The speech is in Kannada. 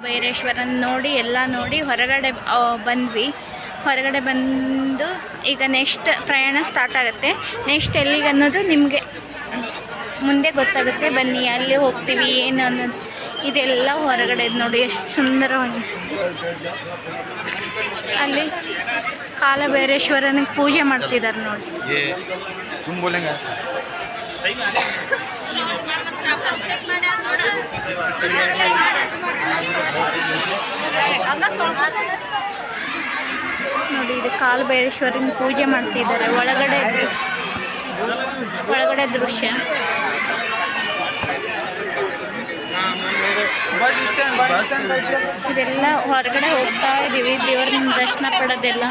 ಭೈರೇಶ್ವರನ ನೋಡಿ ಎಲ್ಲ ನೋಡಿ ಹೊರಗಡೆ ಬಂದ್ವಿ. ಹೊರಗಡೆ ಬಂದು ಈಗ ನೆಕ್ಸ್ಟ್ ಪ್ರಯಾಣ ಸ್ಟಾರ್ಟ್ ಆಗುತ್ತೆ. ನೆಕ್ಸ್ಟ್ ಎಲ್ಲಿಗೆ ಅನ್ನೋದು ನಿಮಗೆ ಮುಂದೆ ಗೊತ್ತಾಗುತ್ತೆ. ಬನ್ನಿ, ಅಲ್ಲಿ ಹೋಗ್ತೀವಿ ಏನು ಅನ್ನೋದು. ಇದೆಲ್ಲ ಹೊರಗಡೆ ನೋಡಿ ಎಷ್ಟು ಸುಂದರವಾಗಿ. ಅಲ್ಲಿ ಕಾಲಭೈರೇಶ್ವರನಿಗೆ ಪೂಜೆ ಮಾಡ್ತಿದ್ದಾರೆ ನೋಡಿ. ನೋಡಿ, ಇದು ಕಾಲಭೈರೇಶ್ವರನ ಪೂಜೆ ಮಾಡ್ತಿದ್ದಾರೆ. ಒಳಗಡೆ ದೃಶ್ಯ. ಇದೆಲ್ಲ ಹೊರಗಡೆ ಹೋಗ್ತಾ ಇದೀವಿ. ದೇವ್ರನ್ನ ದರ್ಶನ ಪಡೋದೆಲ್ಲ